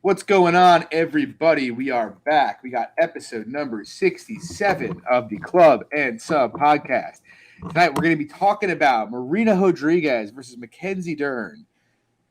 What's going on, everybody? We are back. We got episode number 67 of the Club and Sub podcast. Tonight, we're going to be talking about Marina Rodriguez versus Mackenzie Dern.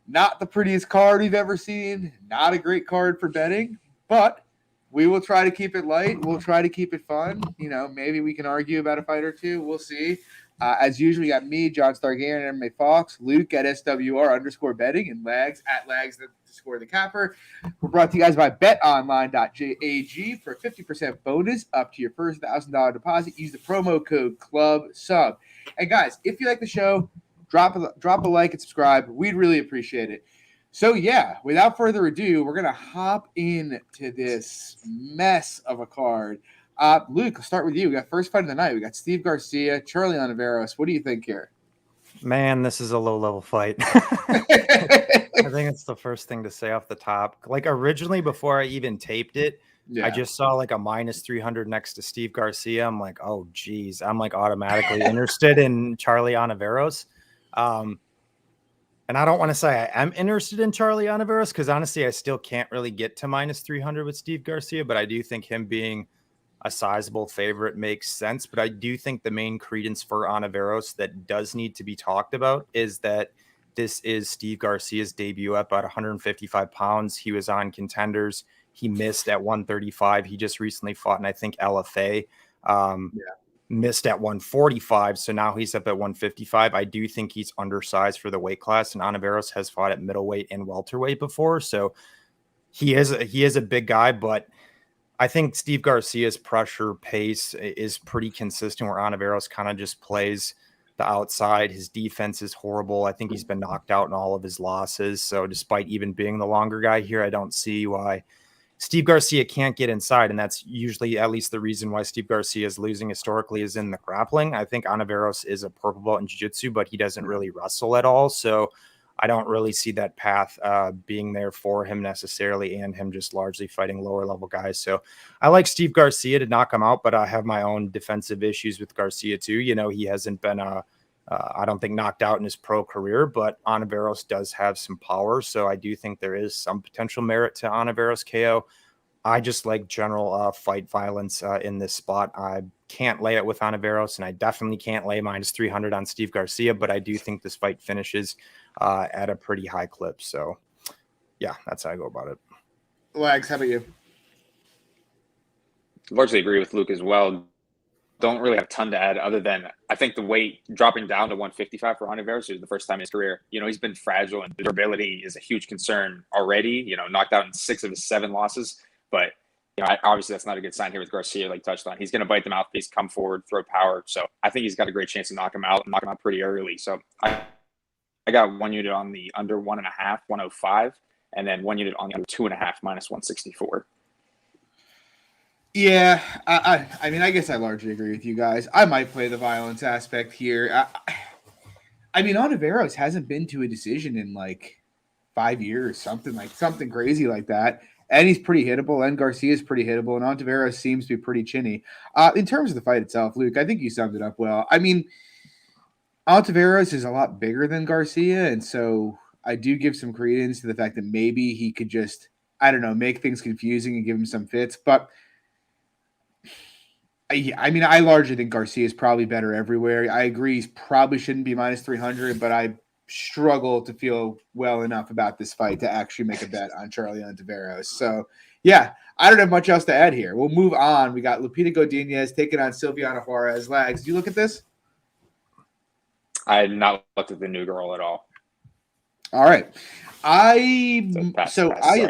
Not the prettiest card we've ever seen, not a great card for betting, but we will try to keep it light. We'll try to keep it fun. Maybe we can argue about a fight or two. We'll see. As usual, you got me, John Stargarian, and MMA Fox, Luke at SWR_betting, and Lags at Lags to score the capper. We're brought to you guys by betonline.ag for a 50% bonus up to your first $1,000 deposit. Use the promo code CLUBSUB. And guys, if you like the show, drop a like and subscribe. We'd really appreciate it. So yeah, without further ado, we're gonna hop into this mess of a card. Luke, I'll start with you. We got first fight of the night. We got Steve Garcia, Charlie Onaveros. What do you think here? Man, this is a low-level fight. I think it's the first thing to say off the top. Like originally, before I even taped it, I just saw like a -300 next to Steve Garcia. I'm like, oh, geez. I'm like automatically interested in Charlie Onaveros. And I don't want to say I am interested in Charlie Onaveros because honestly, I still can't really get to -300 with Steve Garcia, but I do think him being a sizable favorite makes sense. But I do think the main credence for Onaveros that does need to be talked about is that this is Steve Garcia's debut at about 155 pounds. He was on Contenders. He missed at 135. He just recently fought in, I think, LFA. Missed at 145, so now he's up at 155. I do think he's undersized for the weight class, and Onaveros has fought at middleweight and welterweight before, so he is a big guy, but I think Steve Garcia's pressure pace is pretty consistent where Onaveros kind of just plays the outside. His defense is horrible. I think he's been knocked out in all of his losses, so despite even being the longer guy here, I don't see why Steve Garcia can't get inside, and that's usually at least the reason why Steve Garcia is losing historically is in the grappling. I think Onaveros is a purple belt in jiu-jitsu, but he doesn't really wrestle at all, so I don't really see that path being there for him necessarily, and him just largely fighting lower-level guys. So I like Steve Garcia to knock him out, but I have my own defensive issues with Garcia too. He hasn't been I don't think knocked out in his pro career, but Onaveros does have some power. So I do think there is some potential merit to Onaveros KO. I just like general fight violence in this spot. I can't lay it with Onaveros, and I definitely can't lay -300 on Steve Garcia, but I do think this fight finishes at a pretty high clip. So yeah, that's how I go about it. Lags, how about you? Largely agree with Luke as well. Don't really have a ton to add other than I think the weight dropping down to 155 for Onaveros is the first time in his career. He's been fragile, and durability is a huge concern already. Knocked out in 6 of his 7 losses. But obviously that's not a good sign here with Garcia, like touched on. He's going to bite the mouthpiece, come forward, throw power. So I think he's got a great chance to knock him out pretty early. So I got 1 unit on the under 1.5, 105, and then 1 unit on the under 2.5, -164. Yeah, I mean, I guess I largely agree with you guys. I might play the violence aspect here. I mean, Onaveros hasn't been to a decision in like 5 years, something crazy like that. And he's pretty hittable, and Garcia's pretty hittable, and Onaveros seems to be pretty chinny. In terms of the fight itself, Luke, I think you summed it up well. I mean, Onaveros is a lot bigger than Garcia, and so I do give some credence to the fact that maybe he could just, I don't know, make things confusing and give him some fits. But I mean, I largely think Garcia is probably better everywhere. I agree he probably shouldn't be -300, but I struggle to feel well enough about this fight to actually make a bet on Charlie Onaveros. So, yeah, I don't have much else to add here. We'll move on. We got Lupita Godinez taking on Silviana Juarez. Lags, did you look at this? I had not looked at the new girl at all. All right. I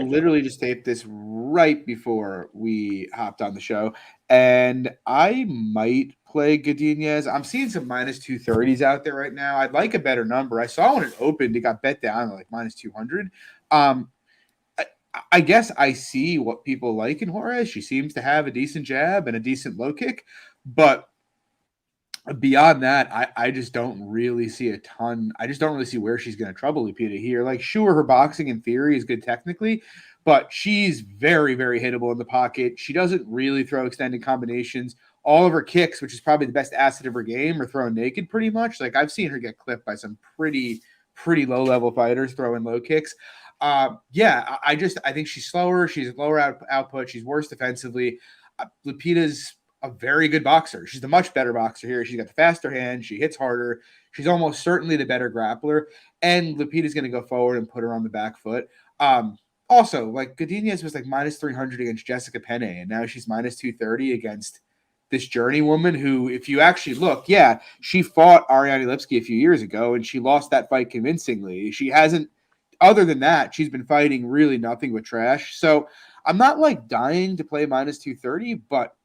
literally just taped this right before we hopped on the show, and I might play Godinez. I'm seeing some -230s out there right now. I'd like a better number. I saw when it opened, it got bet down to like -200. I guess I see what people like in Juarez. She seems to have a decent jab and a decent low kick, but beyond that, I just don't really see a ton. I just don't really see where she's going to trouble Lupita here. Like, sure, her boxing in theory is good technically, but she's very, very hittable in the pocket. She doesn't really throw extended combinations. All of her kicks, which is probably the best asset of her game, are thrown naked pretty much. Like, I've seen her get clipped by some pretty low-level fighters throwing low kicks. I think she's slower. She's lower output. She's worse defensively. Lupita's a very good boxer. She's the much better boxer here. She's got the faster hand. She hits harder. She's almost certainly the better grappler. And Lupita's going to go forward and put her on the back foot. Also, like Godinez was like minus 300 against Jessica Penne, and now she's minus 230 against this Journey woman who, if you actually look, she fought Ariane Lipski a few years ago, and she lost that fight convincingly. She hasn't, other than that, she's been fighting really nothing but trash. So I'm not like dying to play minus 230, but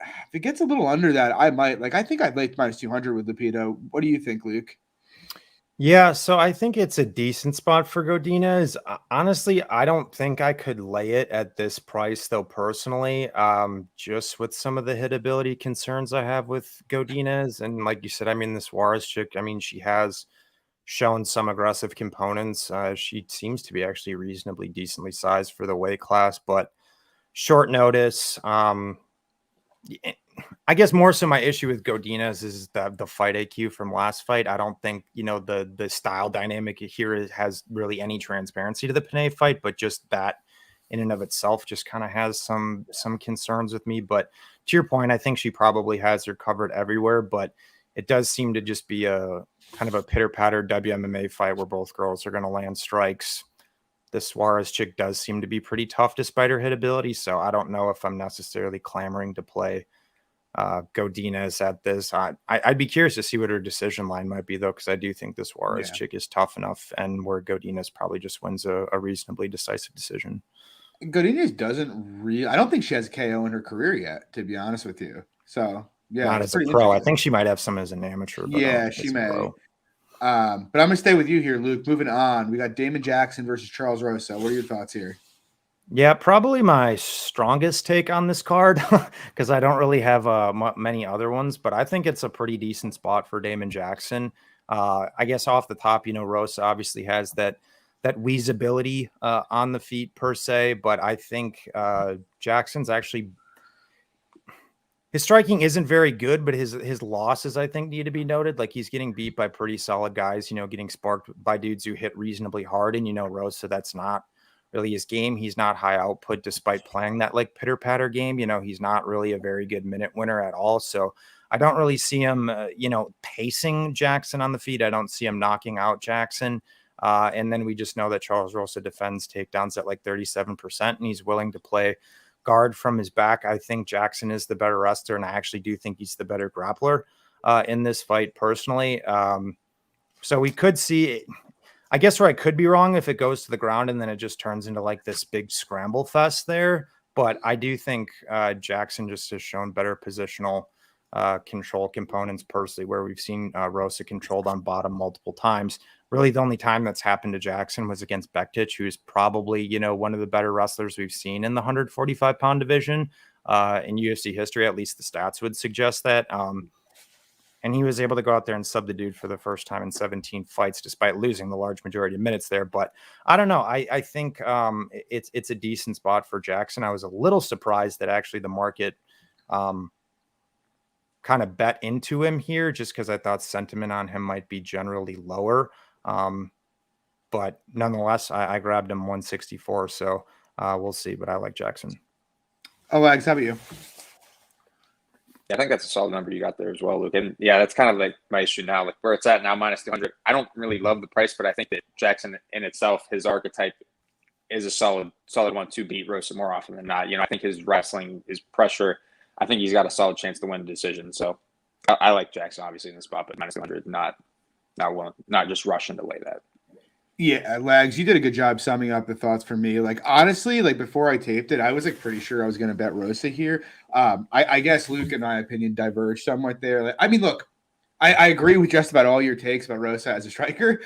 if it gets a little under that, I might. Like, I think I'd like minus 200 with Lupita. What do you think, Luke? Yeah, so I think it's a decent spot for Godinez. Honestly, I don't think I could lay it at this price, though, personally, just with some of the hitability concerns I have with Godinez. And like you said, I mean, this Juarez chick, I mean, she has shown some aggressive components. She seems to be actually reasonably decently sized for the weight class, but short notice. I guess more so my issue with Godinez is the fight IQ from last fight. I don't think, the style dynamic here has really any transparency to the Panay fight, but just that in and of itself just kind of has some concerns with me. But to your point, I think she probably has her covered everywhere, but it does seem to just be a kind of a pitter-patter WMMA fight where both girls are going to land strikes. This Juarez chick does seem to be pretty tough despite her hitability, so I don't know if I'm necessarily clamoring to play Godinez at this. I'd be curious to see what her decision line might be, though, because I do think this Juarez chick is tough enough, and where Godinez probably just wins a reasonably decisive decision. Godinez doesn't really. I don't think she has a KO in her career yet, to be honest with you. So not as a pro. I think she might have some as an amateur. But she may. But I'm gonna stay with you here, Luke. Moving on, we got Damon Jackson versus Charles Rosa. What are your thoughts here? Yeah, probably my strongest take on this card because I don't really have many other ones, but I think it's a pretty decent spot for Damon Jackson. I guess off the top, Rosa obviously has that wheezability on the feet per se, but I think Jackson's actually, his striking isn't very good, but his losses, I think, need to be noted. Like, he's getting beat by pretty solid guys, getting sparked by dudes who hit reasonably hard, and Rosa, that's not really his game. He's not high output despite playing that like pitter patter game. He's not really a very good minute winner at all. So I don't really see him, pacing Jackson on the feet. I don't see him knocking out Jackson. And then we just know that Charles Rosa defends takedowns at like 37%, and he's willing to play guard from his back. I think Jackson is the better wrestler, and I actually do think he's the better grappler in this fight personally. So we could see, I guess where I could be wrong if it goes to the ground and then it just turns into like this big scramble fest there. But I do think Jackson just has shown better positional control components personally, where we've seen Rosa controlled on bottom multiple times. Really, the only time that's happened to Jackson was against Bektic, who's probably, one of the better wrestlers we've seen in the 145-pound division in UFC history. At least the stats would suggest that. And he was able to go out there and sub the dude for the first time in 17 fights, despite losing the large majority of minutes there. But I don't know. I think it's a decent spot for Jackson. I was a little surprised that actually the market kind of bet into him here, just because I thought sentiment on him might be generally lower. But nonetheless, I grabbed him 164. So we'll see. But I like Jackson. Oh, Alex, how about you? Yeah, I think that's a solid number you got there as well, Luke. And yeah, that's kind of like my issue now, like where it's at now, minus 200. I don't really love the price, but I think that Jackson in itself, his archetype is a solid one to beat Rosa more often than not. I think his wrestling, his pressure, I think he's got a solid chance to win the decision. So I like Jackson obviously in the spot, but minus 200, not just rushing to lay that. Yeah, Lags, you did a good job summing up the thoughts for me. Like, honestly, like before I taped it, I was like pretty sure I was going to bet Rosa here. I guess Luke and my opinion diverged somewhat there. Like, I mean, look, I agree with just about all your takes about Rosa as a striker,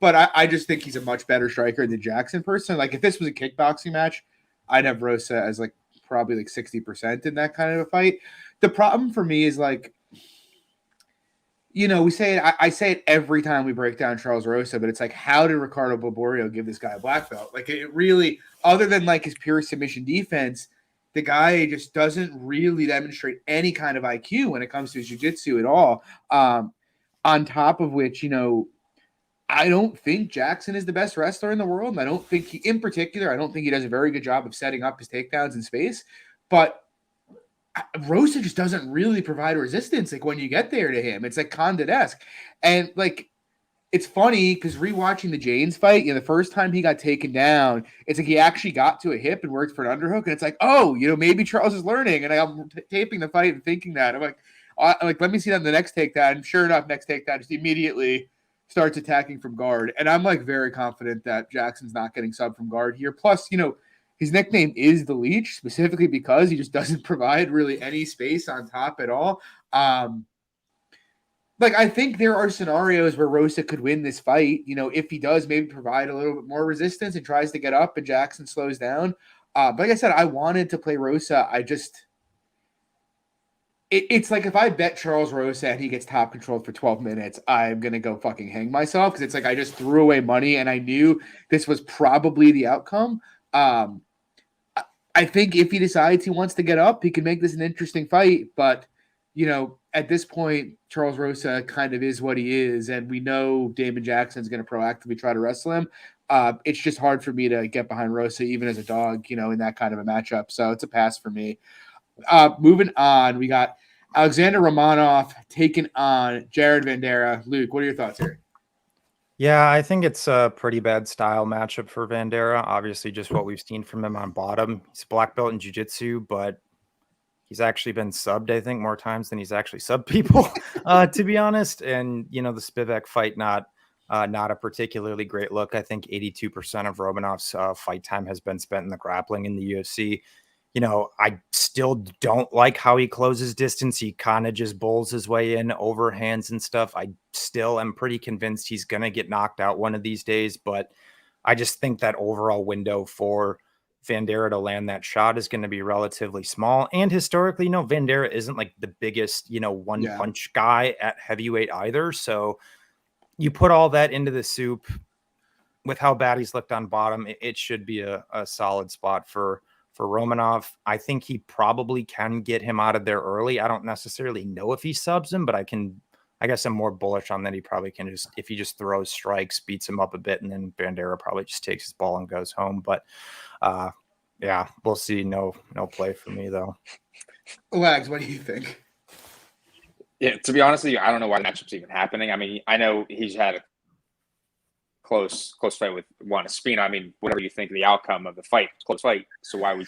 but I just think he's a much better striker than Jackson personally. Like, if this was a kickboxing match, I'd have Rosa as like probably like 60% in that kind of a fight. The problem for me is like, we say it. I say it every time we break down Charles Rosa, but it's like, how did Ricardo Boborio give this guy a black belt? Like, it really, other than like his pure submission defense, the guy just doesn't really demonstrate any kind of IQ when it comes to his jiu-jitsu at all. On top of which, I don't think Jackson is the best wrestler in the world. And I don't think I don't think he does a very good job of setting up his takedowns in space. But Rosa just doesn't really provide resistance. Like when you get there to him, it's like Condit-esque. And like, it's funny because rewatching the James fight, the first time he got taken down, it's like he actually got to a hip and worked for an underhook. And it's like, oh, maybe Charles is learning. And I'm taping the fight and thinking that. I'm like, let me see that in the next takedown. And sure enough, next takedown just immediately starts attacking from guard. And I'm like very confident that Jackson's not getting subbed from guard here. Plus, his nickname is the Leech, specifically because he just doesn't provide really any space on top at all. I think there are scenarios where Rosa could win this fight, if he does maybe provide a little bit more resistance and tries to get up and Jackson slows down. But like I said, I wanted to play Rosa. It's like if I bet Charles Rosa and he gets top controlled for 12 minutes, I'm going to go fucking hang myself because it's like I just threw away money and I knew this was probably the outcome. I think if he decides he wants to get up, he can make this an interesting fight. But, at this point, Charles Rosa kind of is what he is. And we know Damon Jackson's going to proactively try to wrestle him. It's just hard for me to get behind Rosa, even as a dog, in that kind of a matchup. So it's a pass for me. Moving on, we got Alexander Romanov taking on Jared Vanderaa. Luke, what are your thoughts here? Yeah, I think it's a pretty bad style matchup for Vanderaa. Obviously, just what we've seen from him on bottom. He's a black belt in jiu-jitsu, but he's actually been subbed, I think, more times than he's actually subbed people, to be honest. And, the Spivak fight, not a particularly great look. I think 82% of Romanov's fight time has been spent in the grappling in the UFC. I still don't like how he closes distance. He kind of just bowls his way in, overhands and stuff. I still am pretty convinced he's going to get knocked out one of these days, but I just think that overall window for Vanderaa to land that shot is going to be relatively small. And historically, Vanderaa isn't like the biggest, one punch guy at heavyweight either. So you put all that into the soup with how bad he's looked on bottom. It should be a solid spot for Romanov. I think he probably can get him out of there early. I don't necessarily know if he subs him, but I guess I'm more bullish on that. He probably can if he just throws strikes, beats him up a bit, and then Vanderaa probably just takes his ball and goes home. But yeah, we'll see. No play for me though. Lags, what do you think? Yeah, to be honest with you, I don't know why the matchup's even happening. I mean, I know he's had a close fight with Juan Espino. I mean, whatever you think of the outcome of the fight, close fight. So why we,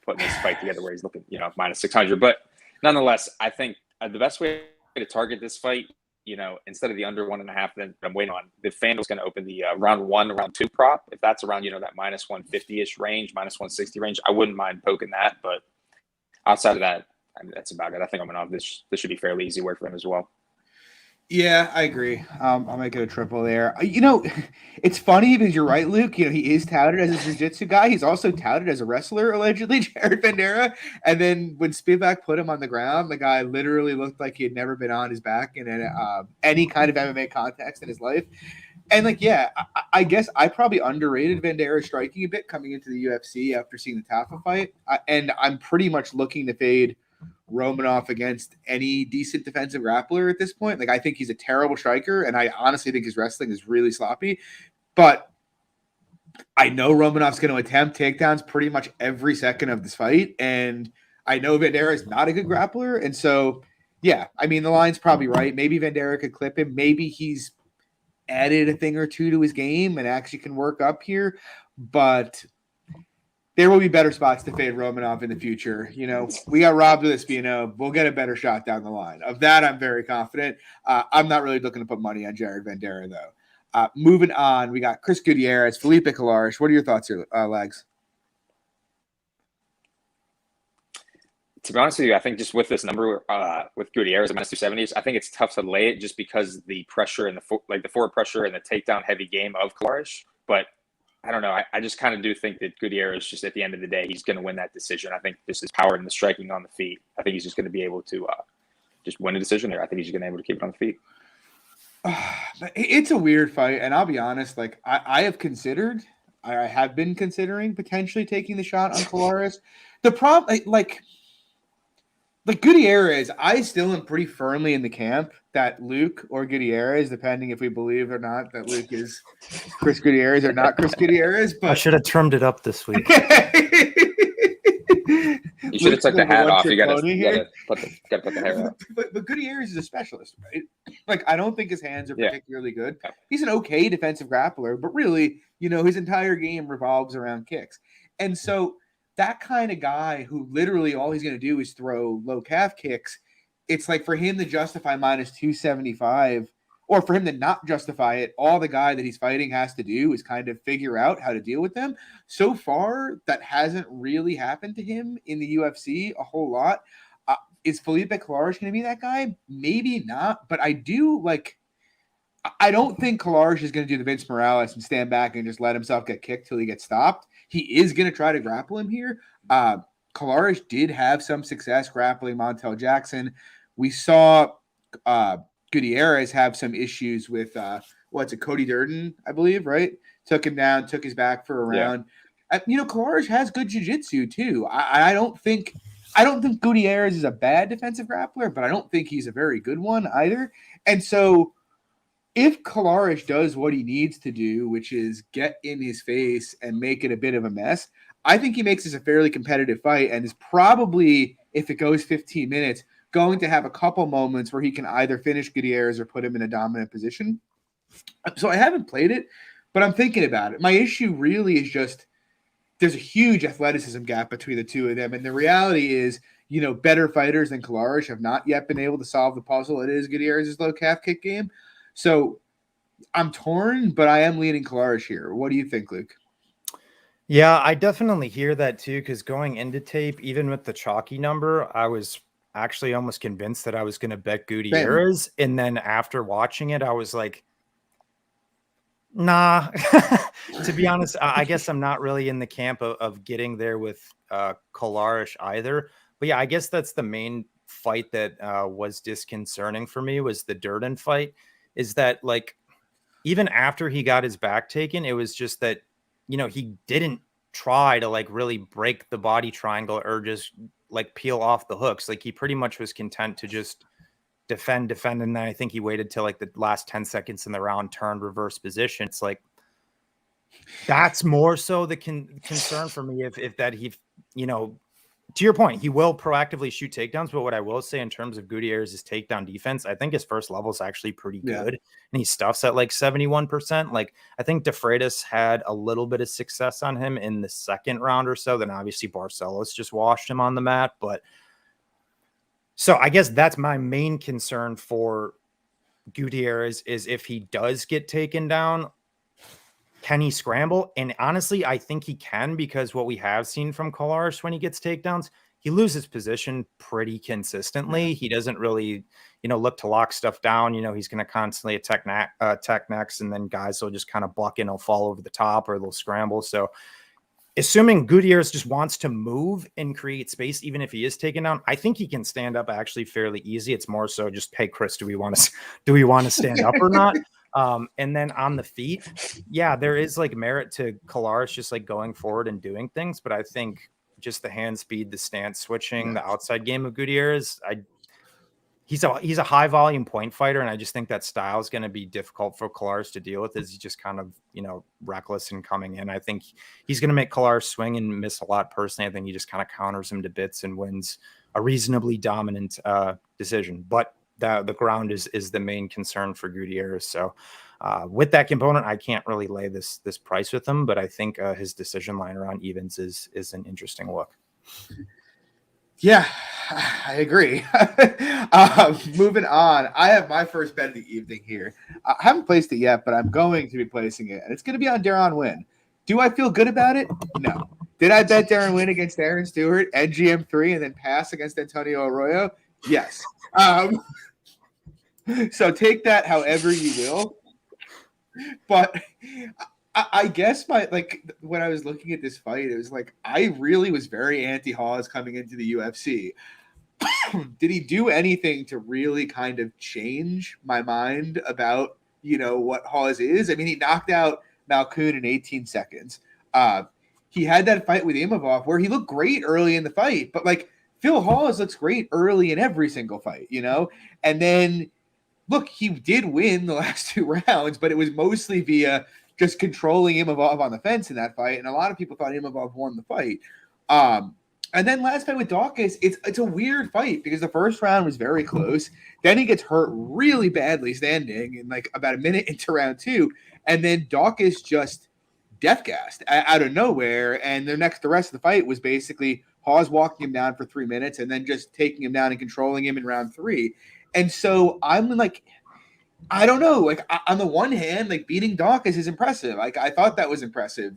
putting this fight together where he's looking, minus 600. But nonetheless, I think the best way to target this fight, instead of the under 1.5 that I'm waiting on, the FanDuel's going to open the round 1, round 2 prop. If that's around, that minus 150-ish range, minus 160 range, I wouldn't mind poking that. But outside of that, I mean, that's about it. I think this should be fairly easy work for him as well. Yeah, I agree. I'll make it a triple there. It's funny because you're right, Luke. He is touted as a jiu-jitsu guy. He's also touted as a wrestler, allegedly, Jared Vanderaa. And then when Spivak put him on the ground, the guy literally looked like he had never been on his back in any kind of MMA context in his life. And I guess I probably underrated Vanderaa striking a bit coming into the UFC after seeing the Tafa fight. And I'm pretty much looking to fade Romanov against any decent defensive grappler at this point. I think he's a terrible striker, and I honestly think his wrestling is really sloppy. But I know Romanov's going to attempt takedowns pretty much every second of this fight, and I know Vanderaa is not a good grappler. And so, yeah, I mean, the line's probably right. Maybe Vanderaa could clip him. Maybe he's added a thing or two to his game and actually can work up here. But there will be better spots to fade Romanov in the future. We got robbed with Espino. We'll get a better shot down the line. Of that, I'm very confident. I'm not really looking to put money on Jared Vanderaa, though. Moving on, we got Chris Gutierrez, Felipe Claros. What are your thoughts here, Legs? To be honest with you, I think just with this number, with Gutierrez at minus 270s, I think it's tough to lay it just because the pressure and the forward pressure and the takedown heavy game of Claros. But I don't know. I just kind of do think that Gutierrez, just at the end of the day, he's going to win that decision. I think just his power and the striking on the feet. I think he's just going to be able to just win a decision there. I think he's going to be able to keep it on the feet. It's a weird fight, and I'll be honest. I have been considering potentially taking the shot on Claros. The problem, Like Gutierrez, I still am pretty firmly in the camp that Luke or Gutierrez, depending if we believe or not that Luke is Chris Gutierrez or not Chris Gutierrez. I But should have trimmed it up this week. You should have took the hat off. You gotta put the hair up. But Gutierrez is a specialist, right? Like, I don't think his hands are Yeah. particularly good. He's an okay defensive grappler, but really, his entire game revolves around kicks. And so that kind of guy who literally all he's going to do is throw low calf kicks, it's like for him to justify minus 275, or for him to not justify it, all the guy that he's fighting has to do is kind of figure out how to deal with them. So far, that hasn't really happened to him in the UFC a whole lot. Is Felipe Claros going to be that guy? Maybe not, but I don't think Claros is going to do the Vince Morales and stand back and just let himself get kicked till he gets stopped. He is going to try to grapple him here. Claros did have some success grappling Montel Jackson. We saw Gutierrez have some issues with Cody Dern, I believe, right? Took him down, took his back for a round. Claros has good jiu-jitsu too. I don't think Gutierrez is a bad defensive grappler, but I don't think he's a very good one either. And so if Claros does what he needs to do, which is get in his face and make it a bit of a mess, I think he makes this a fairly competitive fight and is probably, if it goes 15 minutes, going to have a couple moments where he can either finish Gutierrez or put him in a dominant position. So I haven't played it, but I'm thinking about it. My issue really is just there's a huge athleticism gap between the two of them. And the reality is, better fighters than Claros have not yet been able to solve the puzzle it is Gutierrez's low calf kick game. So I'm torn, but I am leaning Claros here. What do you think, Luke? Yeah, I definitely hear that too, because going into tape, even with the chalky number, I was actually almost convinced that I was going to bet Gutierrez. And then after watching it, I was like, nah. To be honest, I guess I'm not really in the camp of getting there with Claros either. But yeah, I guess that's the main fight that was disconcerting for me was the Dern fight. Is that like even after he got his back taken, it was just that, he didn't try to like really break the body triangle or just like peel off the hooks. Like he pretty much was content to just defend. And then I think he waited till like the last 10 seconds in the round, turned reverse position. It's like, that's more so the concern for me if that he, to your point, he will proactively shoot takedowns. But what I will say in terms of Gutierrez's takedown defense, I think his first level is actually pretty good. And he stuffs at like 71%. Like I think DeFreitas had a little bit of success on him in the second round or so. Then obviously Barcelos just washed him on the mat. But so I guess that's my main concern for Gutierrez is if he does get taken down, can he scramble? And honestly, I think he can, because what we have seen from Claros when he gets takedowns, he loses position pretty consistently. He doesn't really, look to lock stuff down. He's going to constantly attack necks, and then guys will just kind of buck and they'll fall over the top or they'll scramble. So assuming Gutierrez just wants to move and create space, even if he is taken down, I think he can stand up actually fairly easy. It's more so just, hey, Chris, do we want to stand up or not? And then on the feet, yeah, there is like merit to Claros just like going forward and doing things. But I think just the hand speed, the stance switching, the outside game of Gutierrez, he's a high volume point fighter. And I just think that style is going to be difficult for Claros to deal with, as he's just kind of, reckless and coming in. I think he's going to make Claros swing and miss a lot. Personally, I think he just kind of counters him to bits and wins a reasonably dominant decision. But the ground is the main concern for Gutierrez. So with that component, I can't really lay this price with him, but I think his decision line around evens is an interesting look. Yeah, I agree. Moving on, I have my first bet of the evening here. I haven't placed it yet, but I'm going to be placing it, and it's going to be on Dern Wynn. Do I feel good about it? No. Did I bet Dern Wynn against Aaron Stewart and GM3 and then pass against Antonio Arroyo? Yes. So take that however you will. But I guess when I was looking at this fight, it was like I really was very anti-Hawes coming into the UFC. Did he do anything to really kind of change my mind about, what Hawes is? I mean, he knocked out Malkoun in 18 seconds. He had that fight with Imavov where he looked great early in the fight, but Phil Hawes looks great early in every single fight, and then look, he did win the last 2 rounds, but it was mostly via just controlling Imavov on the fence in that fight, and a lot of people thought Imavov won the fight. And then last fight with Dawkins, it's a weird fight because the first round was very close. Then he gets hurt really badly standing in like about a minute into round 2, and then Dawkins just death gassed out of nowhere, and the rest of the fight was basically Hawes walking him down for 3 minutes and then just taking him down and controlling him in round 3. And so I'm like, I don't know. Like on the one hand, like beating Dawkins is impressive. Like I thought that was impressive,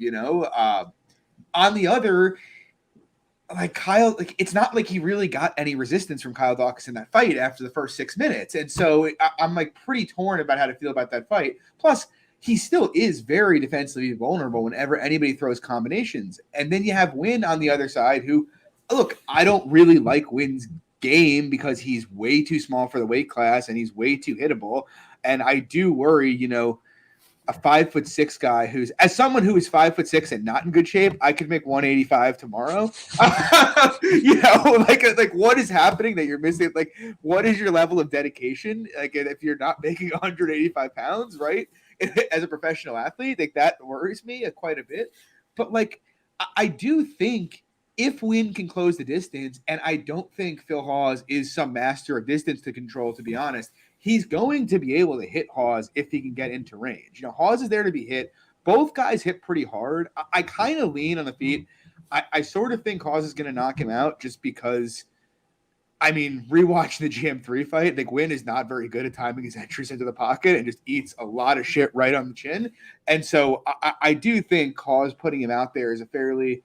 On the other, like Kyle, like it's not like he really got any resistance from Kyle Dawkins in that fight after the first 6 minutes. And so I'm like pretty torn about how to feel about that fight. Plus, he still is very defensively vulnerable whenever anybody throws combinations. And then you have Wynn on the other side who, look, I don't really like Wynn's game because he's way too small for the weight class and he's way too hittable. And I do worry, a 5'6" guy as someone who is 5'6" and not in good shape, I could make 185 tomorrow. Like what is happening that you're missing? Like, what is your level of dedication? Like, if you're not making 185 pounds, right? As a professional athlete, like that worries me quite a bit. But like, I do think if Wynn can close the distance, and I don't think Phil Hawes is some master of distance to control, to be honest, he's going to be able to hit Hawes if he can get into range. Hawes is there to be hit. Both guys hit pretty hard. I kind of lean on the feet. I sort of think Hawes is going to knock him out just because, rewatching the GM3 fight, like Wynn is not very good at timing his entries into the pocket and just eats a lot of shit right on the chin. And so I do think Hawes putting him out there is a fairly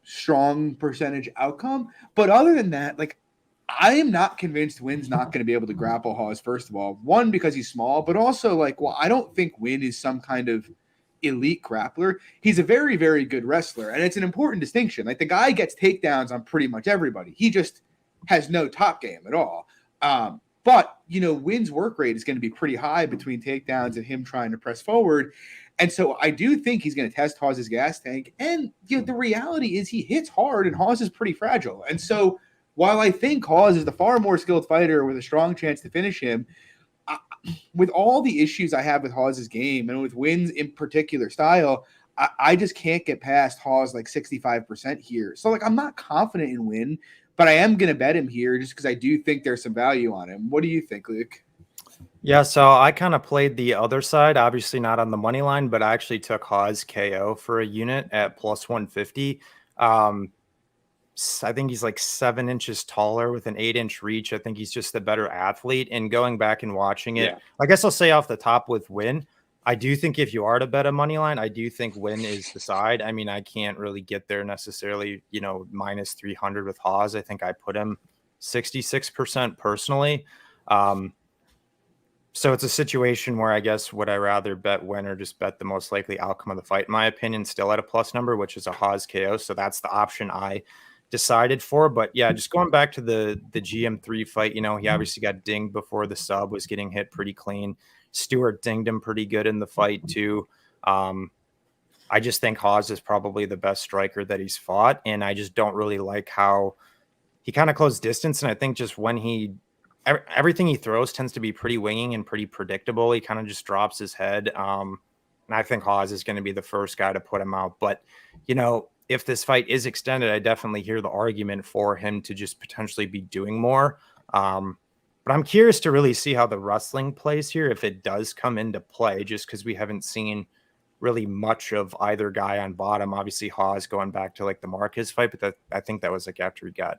strong percentage outcome. But other than that, like, I am not convinced Wynn's not going to be able to grapple Hawes, first of all. One, because he's small, but also, like, well, I don't think Wynn is some kind of elite grappler. He's a very, very good wrestler, and it's an important distinction. Like, the guy gets takedowns on pretty much everybody. He just has no top game at all. But, Wynn's work rate is going to be pretty high between takedowns and him trying to press forward. And so I do think he's going to test Hawes' gas tank. And, the reality is he hits hard, and Hawes is pretty fragile. And so while I think Hawes is the far more skilled fighter with a strong chance to finish him, with all the issues I have with Hawes' game and with Wynn's in particular style, I just can't get past Hawes like 65% here. So, like, I'm not confident in Wynn, but I am going to bet him here just because I do think there's some value on him. What do you think, Luke? Yeah, so I kind of played the other side, obviously not on the money line, but I actually took Hawes KO for a unit at plus 150. I think he's like 7 inches taller with an 8-inch reach. I think he's just a better athlete. And going back and watching it, I guess I'll say off the top with Wynn, I do think if you are to bet a money line, I do think Wynn is the side. I mean, I can't really get there necessarily, minus 300 with Hawes. I think I put him 66% personally. So it's a situation where I guess would I rather bet Wynn or just bet the most likely outcome of the fight? In my opinion, still at a plus number, which is a Hawes KO. So that's the option I decided for. But yeah, just going back to the GM3 fight, he obviously got dinged before the sub, was getting hit pretty clean. Stewart dinged him pretty good in the fight too. I just think Hawes is probably the best striker that he's fought, and I just don't really like how he kind of closed distance. And I think just when everything he throws tends to be pretty winging and pretty predictable. He kind of just drops his head. And I think Hawes is going to be the first guy to put him out. But, if this fight is extended, I definitely hear the argument for him to just potentially be doing more. But I'm curious to really see how the wrestling plays here, if it does come into play, just because we haven't seen really much of either guy on bottom. Obviously, Hawes going back to like the Marquez fight, but I think that was like after he got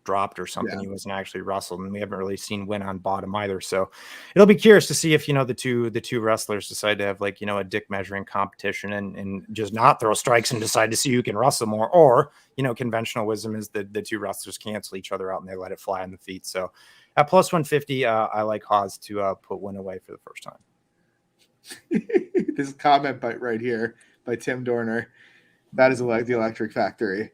dropped or something. He wasn't actually wrestled, and we haven't really seen Wynn on bottom either. So it'll be curious to see if the two wrestlers decide to have like a dick measuring competition and just not throw strikes and decide to see who can wrestle more, or conventional wisdom is that the two wrestlers cancel each other out and they let it fly on the feet. So at plus 150, I like Hawes to put Wynn away for the first time. This comment bite right here by Tim Dorner, that is the Electric Factory.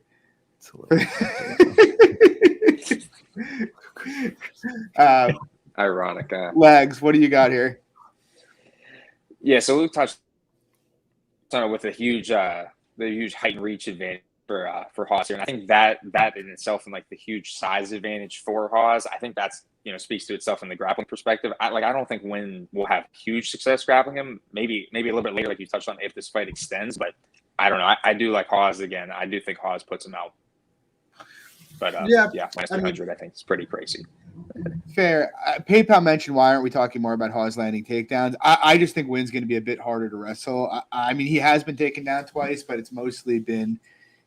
Ironic. Legs, what do you got here? Yeah, so Luke touched on it with the huge height and reach advantage for Hawes here. And I think that in itself, and like the huge size advantage for Hawes, I think that's, speaks to itself in the grappling perspective. I don't think Wynn will have huge success grappling him. Maybe a little bit later, like you touched on, if this fight extends. But I don't know. I do like Hawes again. I do think Hawes puts him out. But minus 300, I think it's pretty crazy. Fair. PayPal mentioned, why aren't we talking more about Hawes landing takedowns? I just think Wynn's going to be a bit harder to wrestle. I mean, he has been taken down twice, but it's mostly been,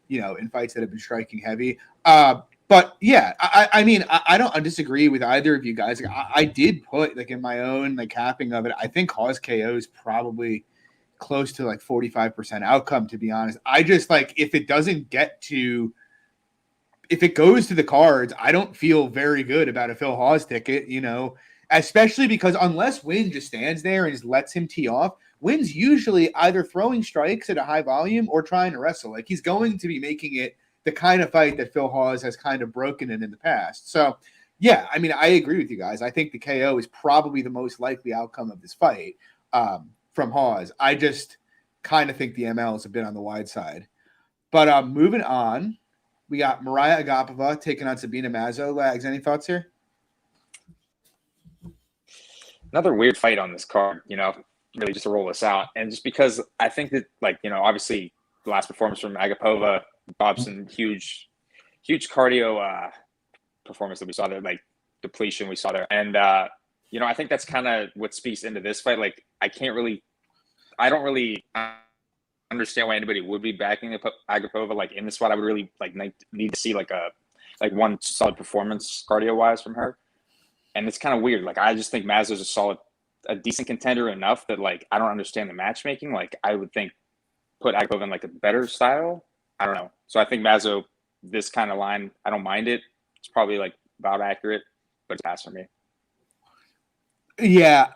in fights that have been striking heavy. But yeah, I mean, I don't disagree with either of you guys. I did put in my own capping of it. I think Hawes KO is probably close to 45% outcome, to be honest. I just if it doesn't if it goes to the cards, I don't feel very good about a Phil Hawes ticket, especially because unless Wynn just stands there and just lets him tee off, Wynn's usually either throwing strikes at a high volume or trying to wrestle. He's going to be making it the kind of fight that Phil Hawes has kind of broken in the past. So, yeah, I mean, I agree with you guys. I think the KO is probably the most likely outcome of this fight from Hawes. I just kind of think the ML is a bit on the wide side. But moving on, we got Mariah Agapova taking on Sabina Mazo. Lags, any thoughts here? Another weird fight on this card, really just to roll this out. And just because I think that, obviously the last performance from Agapova, Bobson, huge cardio performance that we saw there, depletion we saw there. And, I think that's kind of what speaks into this fight. I don't really understand why anybody would be backing Agapova in this spot. I would really need to see one solid performance cardio wise from her. And it's kind of weird. I just think Mazo's a decent contender enough that I don't understand the matchmaking. I would think put Agapova in a better style. I don't know. So I think Mazo, this kind of line, I don't mind it. It's probably about accurate, but it's a pass for me. Yeah,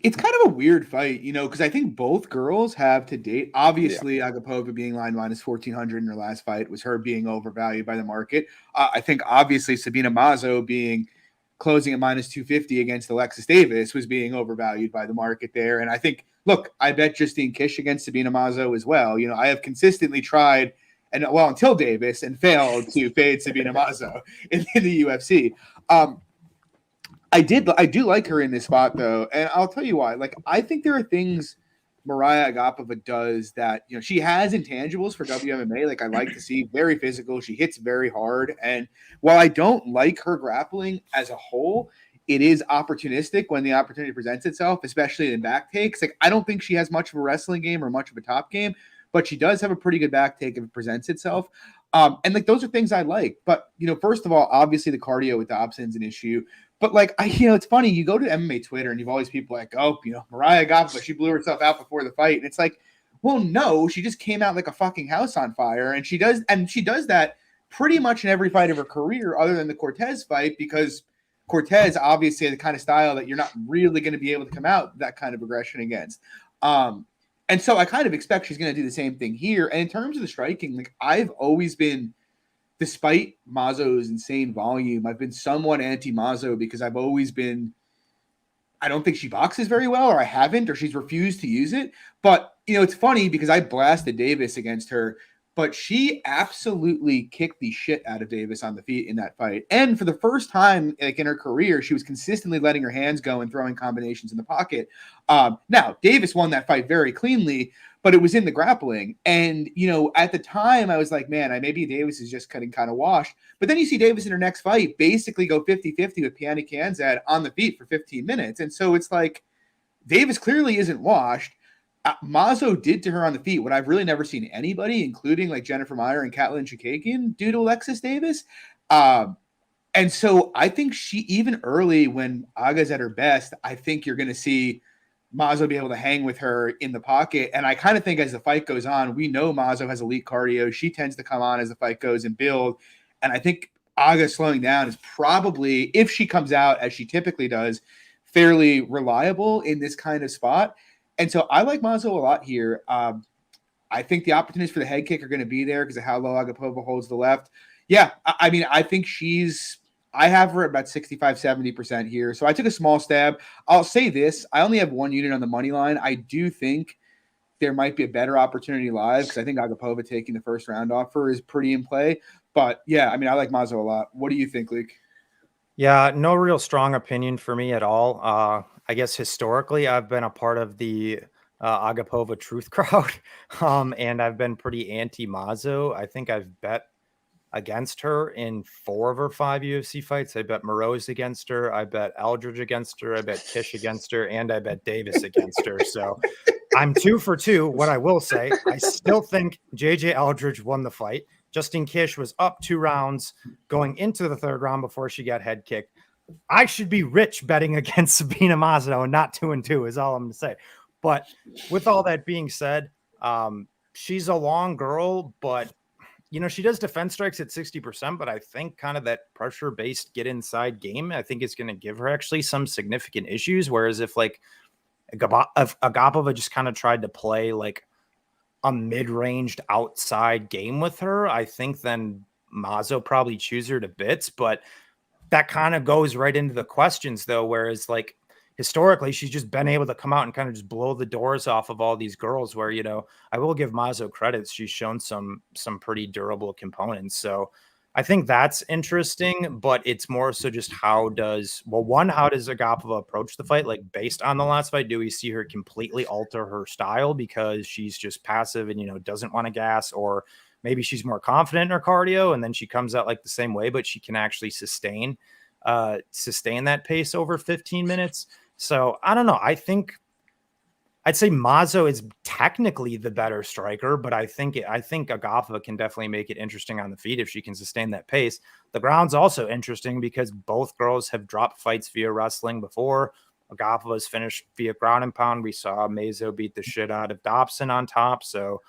it's kind of a weird fight, because I think both girls have to date. Obviously, Agapova being line minus 1,400 in her last fight was her being overvalued by the market. I think obviously Sabina Mazo closing at minus 250 against Alexis Davis was being overvalued by the market there. And I think, look, I bet Justine Kish against Sabina Mazo as well. I have consistently tried until Davis and failed to fade Sabina Mazo in the UFC. I do like her in this spot though, and I'll tell you why. I think there are things Mariah Agapova does that she has intangibles for WMMA. I like to see very physical. She hits very hard, and while I don't like her grappling as a whole, it is opportunistic when the opportunity presents itself, especially in back takes. I don't think she has much of a wrestling game or much of a top game, but she does have a pretty good back take if it presents itself. And those are things I like. But first of all, obviously the cardio with Dobson's an issue. But it's funny. You go to MMA Twitter and you've always people Mariah Agapova, she blew herself out before the fight, and it's well, no, she just came out like a fucking house on fire, and she does that pretty much in every fight of her career, other than the Cortez fight, because Cortez obviously has the kind of style that you're not really going to be able to come out that kind of aggression against. And so I kind of expect she's going to do the same thing here. And in terms of the striking, I've always been, despite Mazo's insane volume, I've been somewhat anti-Mazo because I've always been, I don't think she boxes very well, or I haven't, or she's refused to use it. But, it's funny because I blasted Davis against her, but she absolutely kicked the shit out of Davis on the feet in that fight. And for the first time in her career, she was consistently letting her hands go and throwing combinations in the pocket. Now, Davis won that fight very cleanly, but it was in the grappling. And, at the time I was like, man, maybe Davis is just kind of washed. But then you see Davis in her next fight basically go 50-50 with Piani Kanzad on the feet for 15 minutes. And so it's Davis clearly isn't washed. Mazo did to her on the feet what I've really never seen anybody, including Jennifer Meyer and Katlyn Chikagian, do to Alexis Davis. And so I think she, even early when Aga's at her best, I think you're going to see Mazo be able to hang with her in the pocket. And I kind of think as the fight goes on, we know Mazo has elite cardio. She tends to come on as the fight goes and build. And I think Aga slowing down is probably, if she comes out as she typically does, fairly reliable in this kind of spot. And so I like Mazo a lot here. I think the opportunities for the head kick are going to be there because of how low Agapova holds the left. Yeah, I mean, I think I have her at about 65-70% here. So I took a small stab. I'll say this. I only have one unit on the money line. I do think there might be a better opportunity live because I think Agapova taking the first round off her is pretty in play. But yeah, I mean, I like Mazo a lot. What do you think, Luke? Yeah, no real strong opinion for me at all. I guess historically, I've been a part of the Agapova truth crowd, and I've been pretty anti-Mazo. I think I've bet against her in 4 of her 5 UFC fights. I bet Morose against her. I bet Aldridge against her. I bet Kish against her. And I bet Davis against her. So I'm 2 for 2. What I will say, I still think JJ Aldridge won the fight. Justine Kish was up 2 rounds going into the 3rd round before she got head kicked. I should be rich betting against Sabina Mazo and not 2-2 is all I'm going to say. But with all that being said, she's a long girl, but she does defense strikes at 60%, but I think kind of that pressure-based get inside game, I think is going to give her actually some significant issues. Whereas if like Agapova just kind of tried to play like a mid-ranged outside game with her, I think then Mazo probably chews her to bits. But that kind of goes right into the questions though, whereas like historically she's just been able to come out and kind of just blow the doors off of all these girls where, I will give Mazo credit. She's shown some pretty durable components. So I think that's interesting, but it's more so just how does Agapova approach the fight? Like based on the last fight, do we see her completely alter her style because she's just passive and, doesn't want to gas, or maybe she's more confident in her cardio and then she comes out like the same way, but she can actually sustain that pace over 15 minutes. So I don't know. I'd say Mazo is technically the better striker, but I think Agapova can definitely make it interesting on the feet if she can sustain that pace. The ground's also interesting because both girls have dropped fights via wrestling before. Agapova's finished via ground and pound. We saw Mazo beat the shit out of Dobson on top. So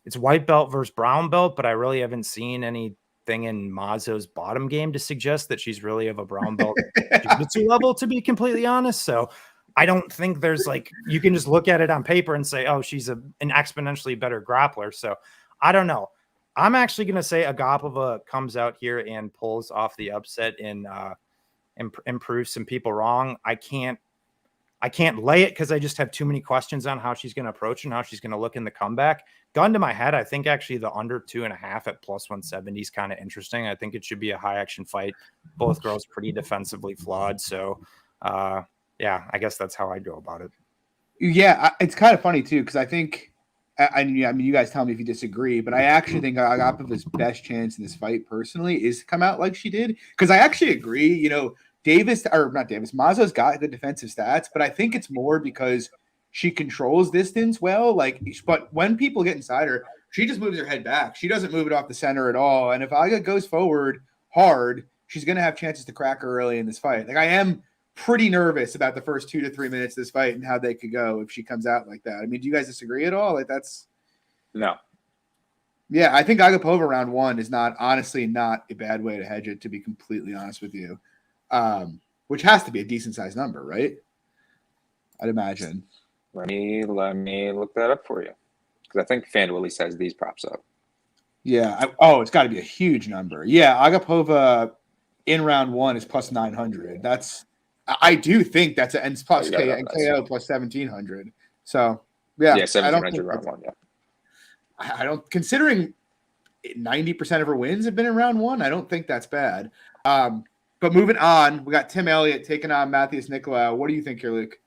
it's white belt versus brown belt, but I really haven't seen anything in Mazo's bottom game to suggest that she's really of a brown belt jiu-jitsu level, to be completely honest. So I don't think there's you can just look at it on paper and say, oh, she's an exponentially better grappler. So I don't know. I'm actually going to say Agapova comes out here and pulls off the upset and proves some people wrong. I can't lay it because I just have too many questions on how she's going to approach and how she's going to look in the comeback. Gun to my head, I think actually the under 2.5 at plus 170 is kind of interesting. I think it should be a high action fight. Both girls pretty defensively flawed. So, yeah, I guess that's how I go about it. Yeah, it's kind of funny too because I think, I mean, you guys tell me if you disagree, but I actually think Agapova's best chance in this fight personally is to come out like she did, because I actually agree. Mazo's got the defensive stats, but I think it's more because she controls distance well. But when people get inside her, she just moves her head back. She doesn't move it off the center at all. And if Aga goes forward hard, she's going to have chances to crack her early in this fight. I am pretty nervous about the first 2 to 3 minutes of this fight and how they could go if she comes out like that. I mean, do you guys disagree at all? No. Yeah, I think Agapova round 1 is honestly not a bad way to hedge it, to be completely honest with you. Which has to be a decent sized number, right? I'd imagine. Let me look that up for you, because I think FanDuel at least has these props up. Yeah. It's got to be a huge number. Yeah, Agapova in round 1 is plus 900. I do think that's and plus KO plus 1700. So yeah, 1700 round 1. Yeah, I don't, considering 90% of her wins have been in round 1. I don't think that's bad. But moving on, we got Tim Elliott taking on Matheus Nicolau. What do you think here, Luke?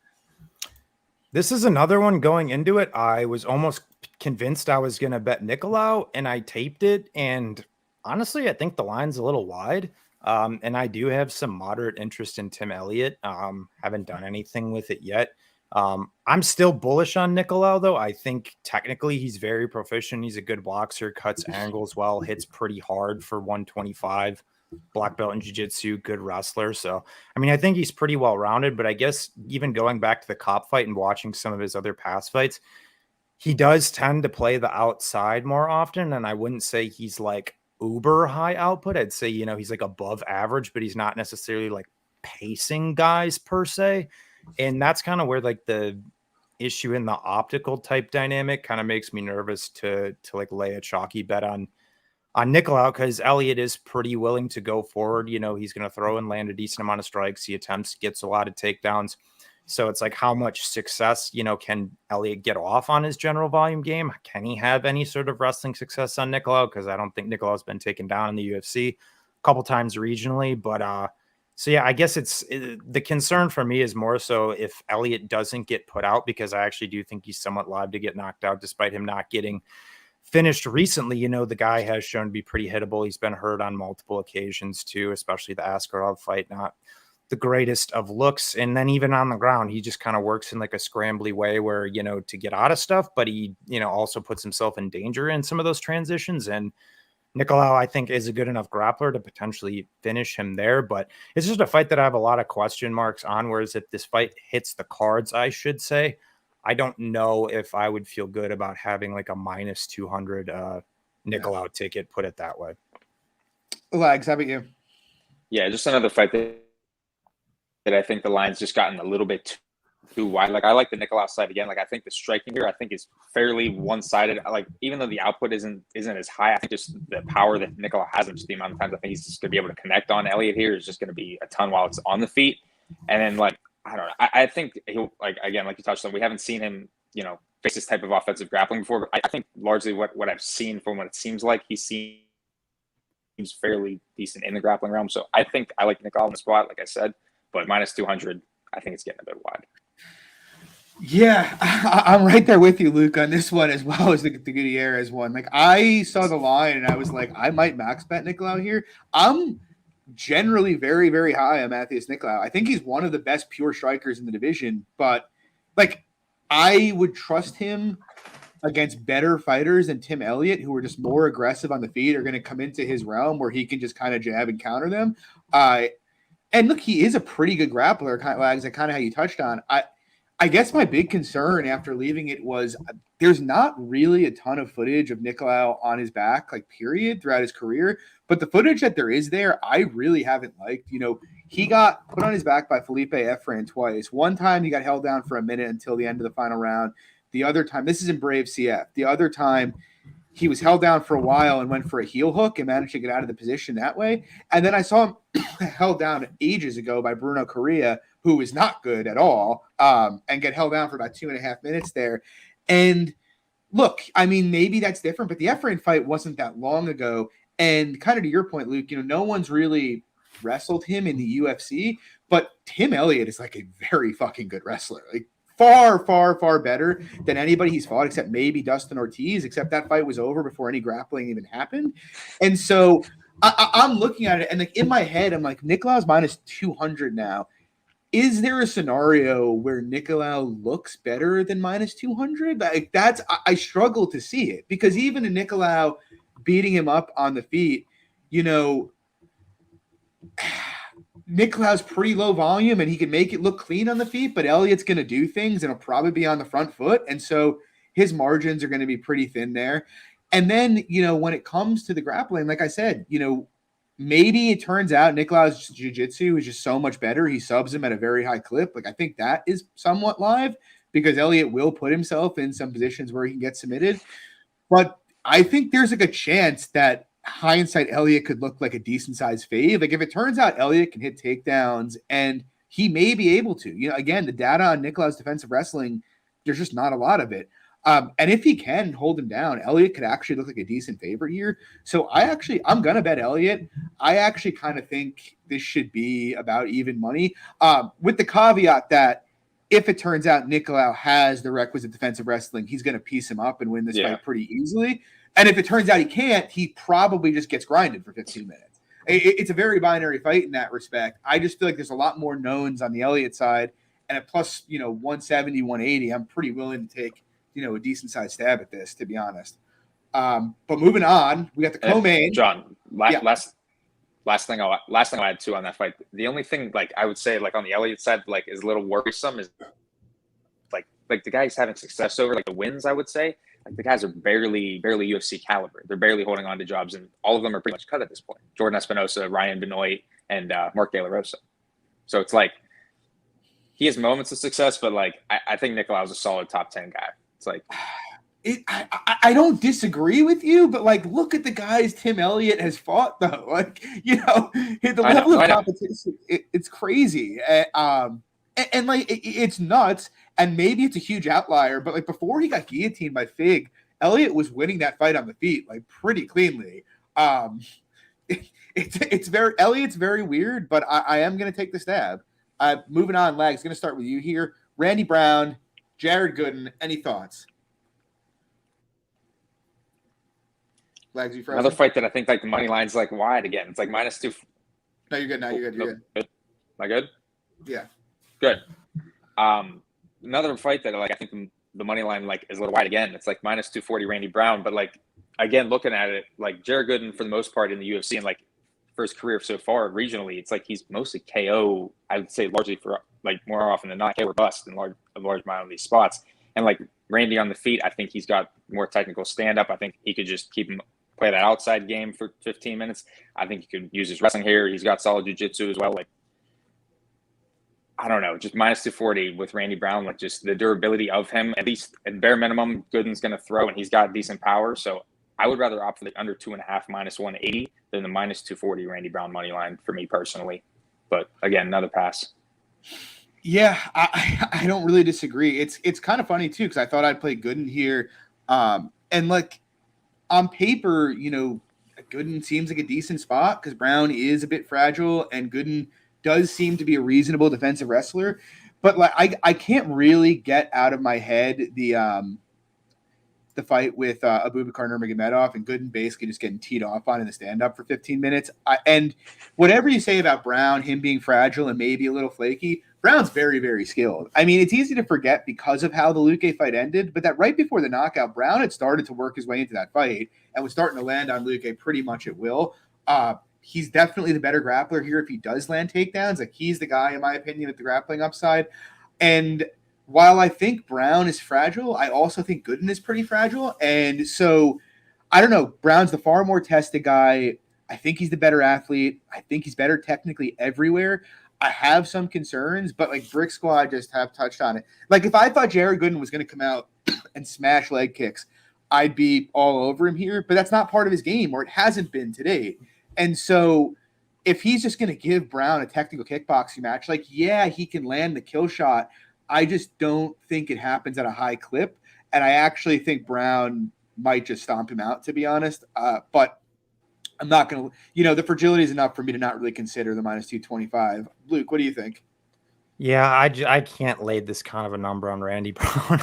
This is another one going into it. I was almost convinced I was going to bet Nicolau, and I taped it. And honestly, I think the line's a little wide. And I do have some moderate interest in Tim Elliott. Haven't done anything with it yet. I'm still bullish on Nicolau, though. I think technically he's very proficient. He's a good boxer, cuts angles well, hits pretty hard for 125. Black belt in jiu-jitsu, good wrestler. So, I mean, I think he's pretty well-rounded, but I guess even going back to the Kopp fight and watching some of his other past fights, he does tend to play the outside more often. And I wouldn't say he's uber high output. I'd say, he's above average, but he's not necessarily pacing guys per se. And that's kind of where the issue in the optical type dynamic kind of makes me nervous to lay a chalky bet on Nicolau, because Elliott is pretty willing to go forward. He's going to throw and land a decent amount of strikes. He gets a lot of takedowns. So it's like, how much success, can Elliott get off on his general volume game? Can he have any sort of wrestling success on Nicolau? Because I don't think Nicolau's been taken down in the UFC a couple times regionally. But so yeah, I guess the concern for me is more so if Elliott doesn't get put out, because I actually do think he's somewhat live to get knocked out, despite him not getting finished recently. The guy has shown to be pretty hittable. He's been hurt on multiple occasions too, especially the Askarov fight, not the greatest of looks. And then even on the ground, he just kind of works in like a scrambly way where, to get out of stuff, but he, also puts himself in danger in some of those transitions. And Nicolau, I think, is a good enough grappler to potentially finish him there. But it's just a fight that I have a lot of question marks on, whereas if this fight hits the cards, I should say, I don't know if I would feel good about having like a minus 200 Nicolau ticket, put it that way. Lags, how about you? Yeah, just another fight that I think the line's just gotten a little bit too wide. Like, I like the Nicolau side again. Like, I think the striking here, I think, is fairly one-sided. Like, even though the output isn't as high, I think just the power that Nicolau has and just the amount of times I think he's just going to be able to connect on Elliott here is just going to be a ton while it's on the feet. And then, like, I don't know. I think he'll, like, again, like you touched on, we haven't seen him, face this type of offensive grappling before. But I think largely what I've seen from what it seems like, he seems fairly decent in the grappling realm. So I think I like Nicolau on the spot, like I said. But minus 200, I think it's getting a bit wide. Yeah, I'm right there with you, Luke, on this one as well as the Gutierrez one. Like, I saw the line and I was like, I might max bet Nicolau here. I'm generally very, very high on Matheus Nicolau. I think he's one of the best pure strikers in the division, but like, I would trust him against better fighters than Tim Elliott, who are just more aggressive on the feet, are going to come into his realm where he can just kind of jab and counter them. And look, he is a pretty good grappler, kind of how you touched on. I guess my big concern after leaving it was there's not really a ton of footage of Nicolau on his back, like, period, throughout his career. But the footage that there is there, I really haven't liked. He got put on his back by Felipe Efren twice. One time he got held down for a minute until the end of the final round. The other time, this is in Brave CF. The other time, he was held down for a while and went for a heel hook and managed to get out of the position that way. And then I saw him held down ages ago by Bruno Correa, who is not good at all, and get held down for about 2.5 minutes there. And look, I mean, maybe that's different, but the Efren fight wasn't that long ago. And kind of to your point, Luke, no one's really wrestled him in the UFC, but Tim Elliott is like a very fucking good wrestler. Like, far, far, far better than anybody he's fought, except maybe Dustin Ortiz, except that fight was over before any grappling even happened. And so I'm looking at it, and like in my head, I'm like, Nicolau's minus 200 now. Is there a scenario where Nicolau looks better than minus 200? Like, I struggle to see it, because even in Nicolau beating him up on the feet, Nicolau's pretty low volume and he can make it look clean on the feet, but Elliott's going to do things and he'll probably be on the front foot. And so his margins are going to be pretty thin there. And then, when it comes to the grappling, like I said, maybe it turns out Nicolau's jiu-jitsu is just so much better. He subs him at a very high clip. Like, I think that is somewhat live, because Elliott will put himself in some positions where he can get submitted. But I think there's like a chance that hindsight Elliott could look like a decent sized fave. Like, if it turns out Elliott can hit takedowns, and he may be able to, again, the data on Nicolau's defensive wrestling, there's just not a lot of it. And if he can hold him down, Elliott could actually look like a decent favorite here. So I'm going to bet Elliott. I actually kind of think this should be about even money, with the caveat that if it turns out Nicolau has the requisite defensive wrestling, he's going to piece him up and win this fight pretty easily. And if it turns out he can't, he probably just gets grinded for 15 minutes. It's a very binary fight in that respect. I just feel like there's a lot more knowns on the Elliott side. And at plus, 170, 180, I'm pretty willing to take, a decent sized stab at this, to be honest. But moving on, we got the co-main. John, last thing I'll add too on that fight. The only thing, like, I would say, like, on the Elliott side, like, is a little worrisome is like the guys having success over, like, the wins, I would say. Like, the guys are barely UFC caliber. They're barely holding on to jobs, and all of them are pretty much cut at this point. Jordan Espinosa, Ryan Benoit, and Mark De La Rosa. So it's like he has moments of success, but like I think Nicolau's a solid top 10 guy. It's like I don't disagree with you, but like, look at the guys Tim Elliott has fought, though. Like, the level of competition, it's crazy. And like it's nuts, and maybe it's a huge outlier, but like before he got guillotined by Fig, Elliott was winning that fight on the feet like pretty cleanly. It's very Elliott's very weird, but I am going to take the stab. Moving on, Lags, going to start with you here. Randy Brown, Jared Gooden. Any thoughts? Lags, you frozen? Another fight that I think like the money line's like wide again. It's like -2. No, you're good. Now you're good. You're good. Am I good? Yeah. Good. Another fight that like I think the money line like is a little wide again. It's like -240 Randy Brown, but like again looking at it, like Jared Gooden for the most part in the UFC and like for his career so far regionally, it's like he's mostly KO. I would say largely for like more often than not KO or bust in a large amount of these spots. And like Randy on the feet, I think he's got more technical stand up. I think he could just keep him play that outside game for 15 minutes. I think he could use his wrestling here. He's got solid jiu-jitsu as well. Like I don't know, just -240 with Randy Brown, like just the durability of him, at least at bare minimum, Gooden's going to throw and he's got decent power. So I would rather opt for the under 2.5 -180 than the -240 Randy Brown money line for me personally. But again, another pass. Yeah, I don't really disagree. It's kind of funny too, because I thought I'd play Gooden here. And like on paper, you know, Gooden seems like a decent spot because Brown is a bit fragile and Gooden does seem to be a reasonable defensive wrestler, but like I can't really get out of my head the fight with Abubakar Nurmagomedov and Gooden basically just getting teed off on in the stand-up for 15 minutes. And whatever you say about Brown, him being fragile and maybe a little flaky, Brown's very, very skilled. I mean, it's easy to forget because of how the Luque fight ended, but that right before the knockout, Brown had started to work his way into that fight and was starting to land on Luque pretty much at will. He's definitely the better grappler here if he does land takedowns. Like he's the guy, in my opinion, with the grappling upside. And while I think Brown is fragile, I also think Gooden is pretty fragile. And so I don't know. Brown's the far more tested guy. I think he's the better athlete. I think he's better technically everywhere. I have some concerns, but like Brick Squad just have touched on it. Like if I thought Jared Gooden was going to come out and smash leg kicks, I'd be all over him here. But that's not part of his game, or it hasn't been to date. And so if he's just going to give Brown a technical kickboxing match, like, yeah, he can land the kill shot. I just don't think it happens at a high clip. And I actually think Brown might just stomp him out, to be honest. But I'm not going to, you know, the fragility is enough for me to not really consider the -225. Luke, what do you think? Yeah, I can't lay this kind of a number on Randy Brown.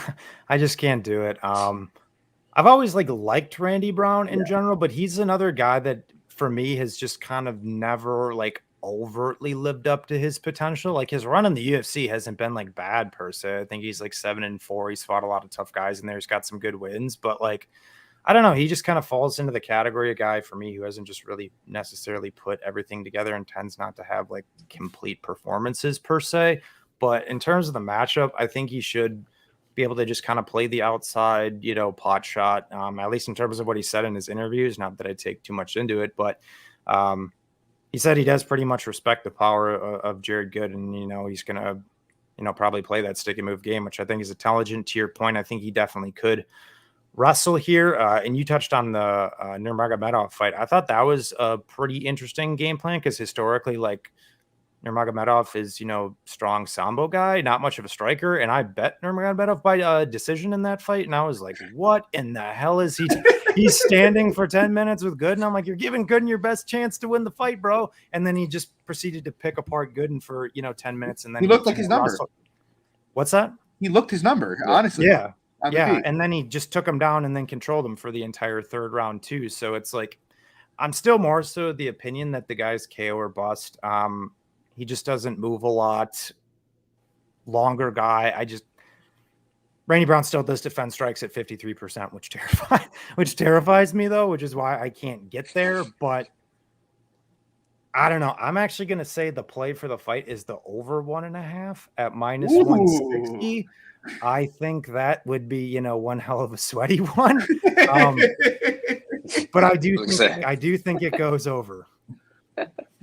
I just can't do it. I've always liked Randy Brown in general, but he's another guy that for me has just kind of never like overtly lived up to his potential. Like his run in the UFC hasn't been like bad per se. I think he's like 7-4. He's fought a lot of tough guys in there. He's got some good wins, but like, I don't know. He just kind of falls into the category of guy for me who hasn't just really necessarily put everything together and tends not to have like complete performances per se. But in terms of the matchup, I think he should be able to just kind of play the outside, you know, pot shot, at least in terms of what he said in his interviews. Not that I take too much into it, but he said he does pretty much respect the power of Jared Gooden. You know, he's going to, you know, probably play that stick and move game, which I think is intelligent. To your point, I think he definitely could wrestle here. And you touched on the Nurmagomedov fight. I thought that was a pretty interesting game plan because historically, like, Nurmagomedov is, you know, strong sambo guy, not much of a striker. And I bet Nurmagomedov by decision in that fight. And I was like, what in the hell is he? He's standing for 10 minutes with Gooden. I'm like, you're giving Gooden your best chance to win the fight, bro. And then he just proceeded to pick apart Gooden for, you know, 10 minutes. And then he looked like his number. What's that? He looked his number, honestly. Yeah. Yeah. And then he just took him down and then controlled him for the entire third round too. So it's like, I'm still more so the opinion that the guy's KO or bust. He just doesn't move a lot. Longer guy. Randy Brown still does defend strikes at 53%, which terrifies me though, which is why I can't get there. But I don't know. I'm actually going to say the play for the fight is the over 1.5 at -160. I think that would be, you know, one hell of a sweaty one. But I do think it goes over.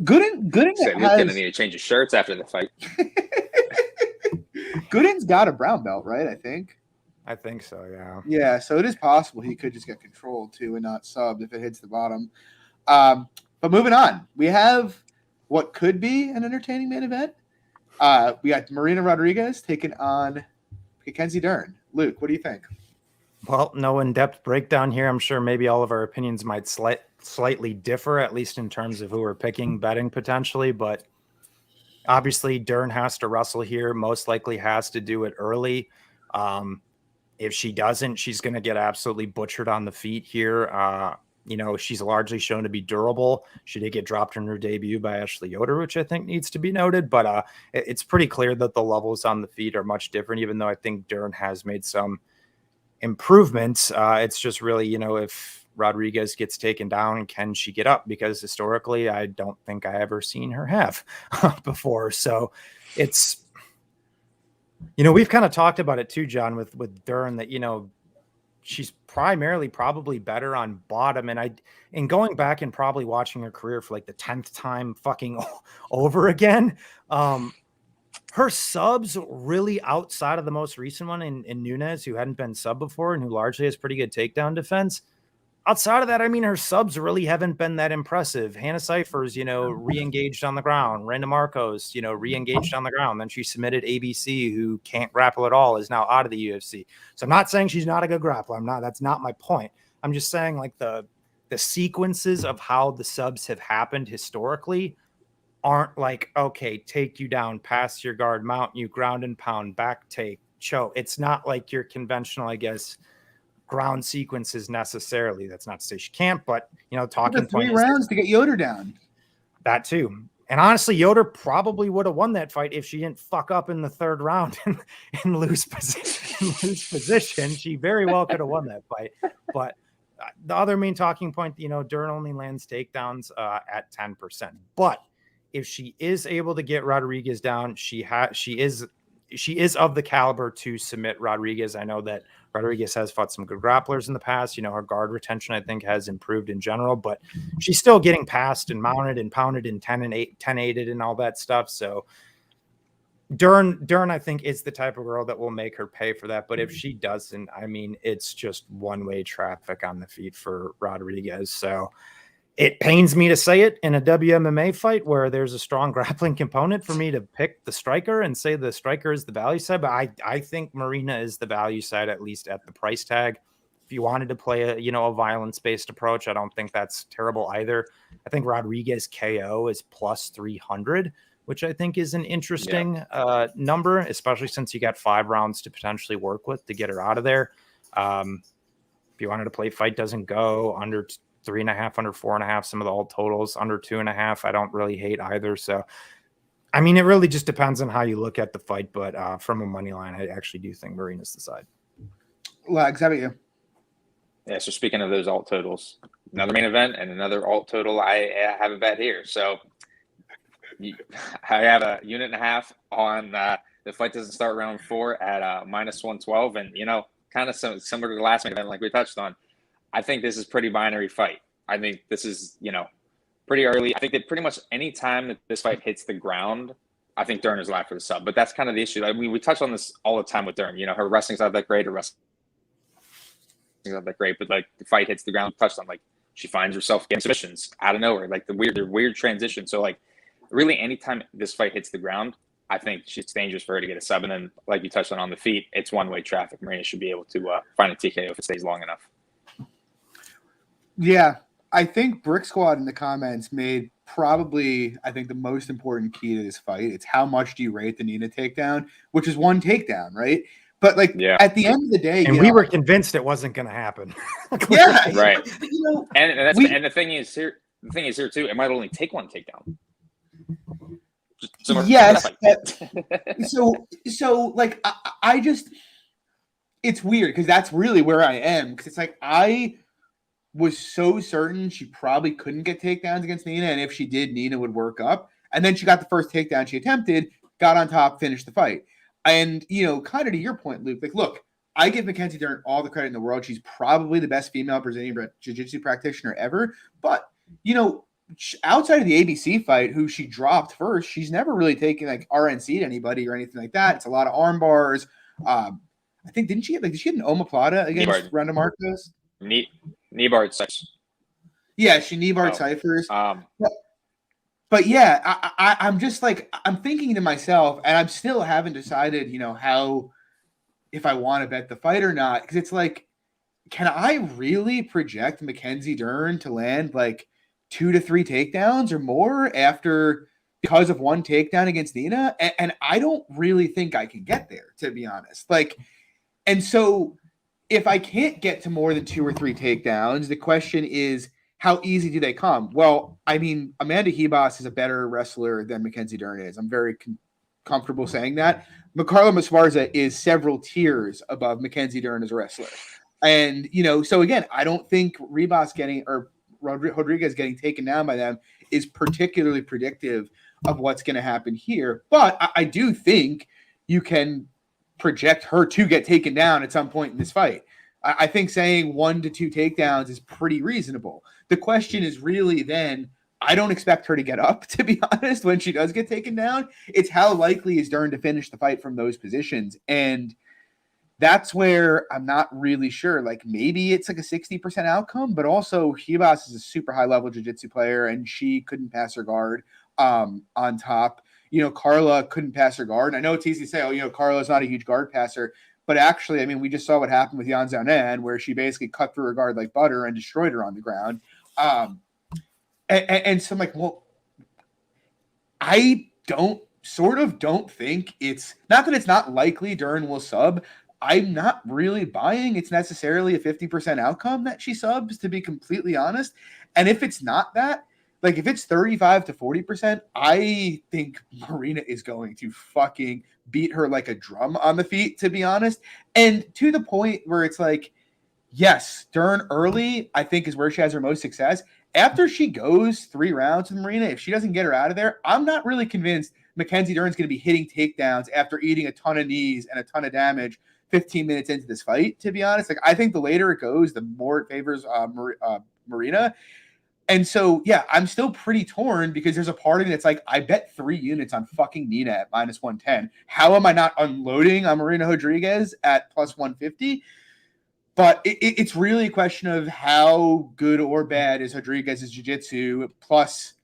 Gooden He's gonna need to change his shirts after the fight. Gooden's got a brown belt, right? I think so, yeah. Yeah, so it is possible he could just get controlled too and not subbed if it hits the bottom. But moving on, we have what could be an entertaining main event. We got Marina Rodriguez taking on Mackenzie Dern. Luke, what do you think? Well, no in-depth breakdown here. I'm sure maybe all of our opinions might slightly differ, at least in terms of who we're picking betting potentially. But obviously, Dern has to wrestle here. Most likely has to do it early. If she doesn't, she's going to get absolutely butchered on the feet here. She's largely shown to be durable. She did get dropped in her debut by Ashley Yoder, which I think needs to be noted. But it's pretty clear that the levels on the feet are much different, even though I think Dern has made some improvements. It's just really, if Rodriguez gets taken down, can she get up? Because historically, I don't think I ever seen her have before. So it's, we've kind of talked about it too, John, with Dern, that, she's primarily probably better on bottom. And going back and probably watching her career for like the 10th time fucking over again, her subs really, outside of the most recent one in Nunes, who hadn't been sub before and who largely has pretty good takedown defense. Outside of that, her subs really haven't been that impressive. Hannah Cyphers, re-engaged on the ground. Randa Marcos, re-engaged on the ground. Then she submitted ABC, who can't grapple at all, is now out of the UFC. So I'm not saying she's not a good grappler. That's not my point. I'm just saying like the sequences of how the subs have happened historically aren't like, okay, take you down, pass your guard, mount you, ground and pound, back take, choke. It's not like your conventional, I guess, ground sequences necessarily. That's not to say she can't, but talking point 3 rounds to get Yoder down. That too. And honestly, Yoder probably would have won that fight if she didn't fuck up in the 3rd round and lose position. She very well could have won that fight. But the other main talking point, Dern only lands takedowns at 10%. But if she is able to get Rodriguez down, she is of the caliber to submit Rodriguez. I know that Rodriguez has fought some good grapplers in the past. Her guard retention, I think, has improved in general, but she's still getting passed and mounted and pounded and 10-8'd and all that stuff. So Dern, I think, is the type of girl that will make her pay for that. But if she doesn't, it's just one-way traffic on the feet for Rodriguez. So it pains me to say it in a WMMA fight where there's a strong grappling component for me to pick the striker and say the striker is the value side. But I think Marina is the value side, at least at the price tag. If you wanted to play a violence-based approach, I don't think that's terrible either. I think Rodriguez KO is plus 300, which I think is an interesting number, especially since you got 5 rounds to potentially work with to get her out of there. If you wanted to play fight doesn't go under 3.5, under 4.5, some of the alt totals under 2.5. I don't really hate either. So, it really just depends on how you look at the fight. But from a money line, I actually do think Marina's the side. Lags, how about you? Yeah. So speaking of those alt totals, another main event and another alt total, I have a bet here. So I have a 1.5 on the fight doesn't start round 4 at minus 112, and kind of similar to the last main event, like we touched on. I think this is pretty binary fight. I think this is, pretty early. I think that pretty much any time that this fight hits the ground, I think Dern is live for the sub. But that's kind of the issue. We touch on this all the time with Dern. Her wrestling's not that great. Her wrestling's not that great. But, the fight hits the ground, touched on, she finds herself getting submissions out of nowhere. The weird transition. So, really anytime this fight hits the ground, I think it's dangerous for her to get a sub. And then, like you touched on the feet, it's one-way traffic. Marina should be able to find a TKO if it stays long enough. Yeah, I think Brick Squad in the comments made probably, I think, the most important key to this fight. It's how much do you rate the Nina takedown, which is 1 takedown, right? But at the end of the day, and we were convinced it wasn't going to happen. Yeah, right. And the thing is here too, it might only take 1 takedown. Yes. So I just, it's weird because that's really where I am, because it's I was so certain she probably couldn't get takedowns against Nina, and if she did, Nina would work up. And then she got the first takedown she attempted, got on top, finished the fight. And, kind of to your point, Luke, look, I give Mackenzie Dern all the credit in the world. She's probably the best female Brazilian jiu-jitsu practitioner ever. But, outside of the ABC fight, who she dropped first, she's never really taken RNC'd anybody or anything like that. It's a lot of arm bars. I think, did she have an omoplata against Randa Marcos? Knee barred Cyphers. Yeah, she knee barred Cyphers. but yeah, I'm just like, I'm thinking to myself, and I'm still haven't decided, how, if I want to bet the fight or not. Because it's like, can I really project Mackenzie Dern to land like 2 to 3 takedowns or more because of one takedown against Nina? And I don't really think I can get there, to be honest. And so if I can't get to more than 2 or 3 takedowns, the question is, how easy do they come? Well, I mean, Amanda Hebos is a better wrestler than Mackenzie Dern is. I'm very comfortable saying that. Carla Esparza is several tiers above Mackenzie Dern as a wrestler. And, so again, I don't think Rodriguez getting taken down by them is particularly predictive of what's going to happen here. But I do think you can project her to get taken down at some point in this fight. I think saying 1 to 2 takedowns is pretty reasonable. The question is really then, I don't expect her to get up, to be honest, when she does get taken down. It's how likely is Dern to finish the fight from those positions. And that's where I'm not really sure. Like, maybe it's like a 60% outcome, but also Hebos is a super high level jiu-jitsu player and she couldn't pass her guard on top. Carla couldn't pass her guard. And I know it's easy to say, Carla's not a huge guard passer, but actually, I mean, we just saw what happened with Yan Xiaonan, where she basically cut through her guard like butter and destroyed her on the ground. And so I'm like, well, I don't think it's not that it's not likely Dern will sub. I'm not really buying it's necessarily a 50% outcome that she subs, to be completely honest. And if it's not that, like if it's 35 to 40%, I think Marina is going to fucking beat her like a drum on the feet, to be honest. And to the point where it's like, yes, Dern early, I think, is where she has her most success. After she goes 3 rounds with Marina, if she doesn't get her out of there, I'm not really convinced Mackenzie Dern's going to be hitting takedowns after eating a ton of knees and a ton of damage 15 minutes into this fight, to be honest. Like, I think the later it goes, the more it favors Marina. And so, yeah, I'm still pretty torn because there's a part of me that's like, I bet 3 units on fucking Nina at minus 110. How am I not unloading on Marina Rodriguez at plus 150? But it's really a question of how good or bad is Rodriguez's jiu-jitsu, plus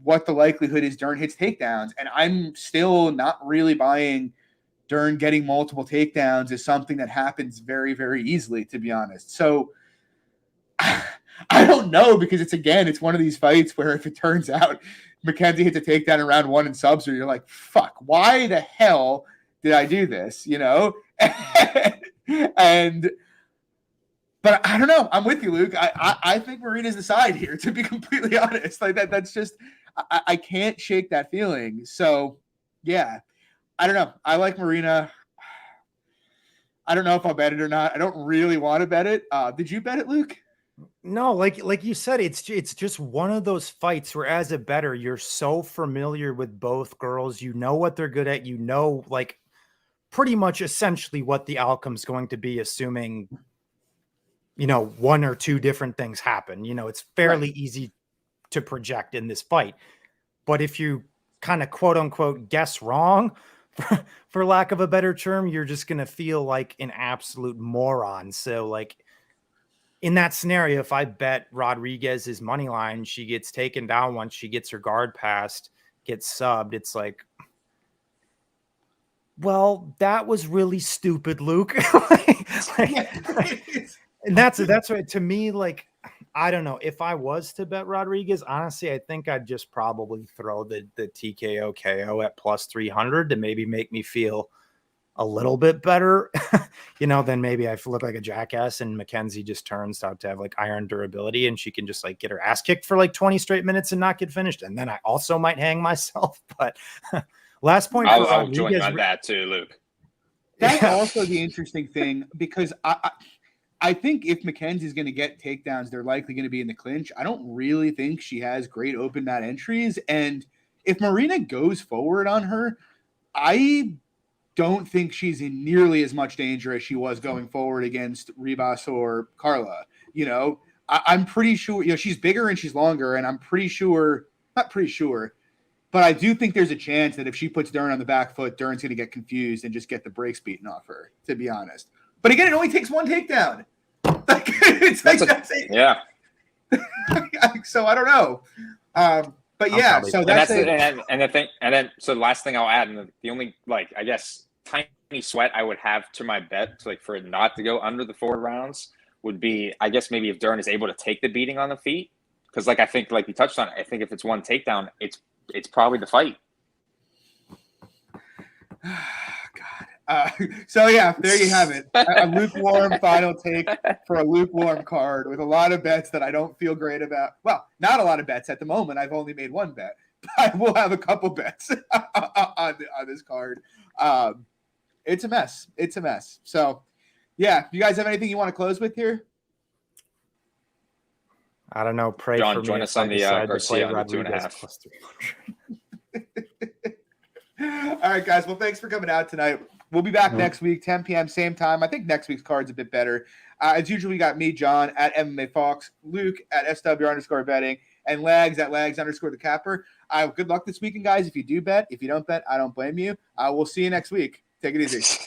what the likelihood is Dern hits takedowns. And I'm still not really buying Dern getting multiple takedowns is something that happens very, very easily, to be honest. So I don't know, because it's one of these fights where if it turns out Mackenzie hits a takedown in round 1 and subs her, you're like, fuck, why the hell did I do this? But I don't know. I'm with you, Luke. I think Marina's the side here, to be completely honest. Like that's just, I can't shake that feeling. So yeah, I don't know. I like Marina. I don't know if I'll bet it or not. I don't really want to bet it. Did you bet it, Luke? No, like you said, it's just one of those fights where, as a bettor, you're so familiar with both girls. You know what they're good at. Like pretty much essentially what the outcome's going to be, assuming 1 or 2 different things happen. It's fairly easy to project in this fight. But if you kind of quote unquote guess wrong, for lack of a better term, you're just going to feel like an absolute moron. So like in that scenario, if I bet Rodriguez's money line, she gets taken down once she gets her guard passed, gets subbed, it's like, well, that was really stupid, Luke. And that's right. To me, like, I don't know. If I was to bet Rodriguez, honestly, I think I'd just probably throw the TKO KO at plus 300 to maybe make me feel a little bit better. Then maybe I look like a jackass and Mackenzie just turns out to have like iron durability and she can just like get her ass kicked for like 20 straight minutes and not get finished. And then I also might hang myself. But last point. I'll join you on that too, Luke. That's also the interesting thing, because I think if Mackenzie's going to get takedowns, they're likely going to be in the clinch. I don't really think she has great open mat entries. And if Marina goes forward on her, I don't think she's in nearly as much danger as she was going forward against Ribas or Carla. I'm pretty sure, she's bigger and she's longer, and I'm pretty sure, not pretty sure, but I do think there's a chance that if she puts Dern on the back foot, Dern's going to get confused and just get the brakes beaten off her, to be honest. But again, it only takes 1 takedown. That's it. Yeah. So I don't know. But I'm yeah, probably- so And that's that's it. and the thing, and then so the last thing I'll add, and the only like I guess tiny sweat I would have to my bet to, like for it not to go under the 4 rounds would be, I guess maybe if Dern is able to take the beating on the feet, because like I think like you touched on it, I think if it's one takedown, it's probably the fight. God. So yeah, there you have it. A lukewarm final take for a lukewarm card with a lot of bets that I don't feel great about. Well, not a lot of bets at the moment. I've only made one bet, but I will have a couple bets on this card. It's a mess. It's a mess. So yeah, you guys have anything you want to close with here? I don't know. Pray John, for join me us if I on the, decide to Garcia play on the Rodriguez 2.5. plus 300. All right, guys. Well, thanks for coming out tonight. We'll be back next week, 10 p.m., same time. I think next week's card's a bit better. As usual, we got me, John, at MMA Fox, Luke at SW_betting, and Lags at Lags_the Capper. Good luck this weekend, guys. If you do bet, if you don't bet, I don't blame you. We'll see you next week. Take it easy.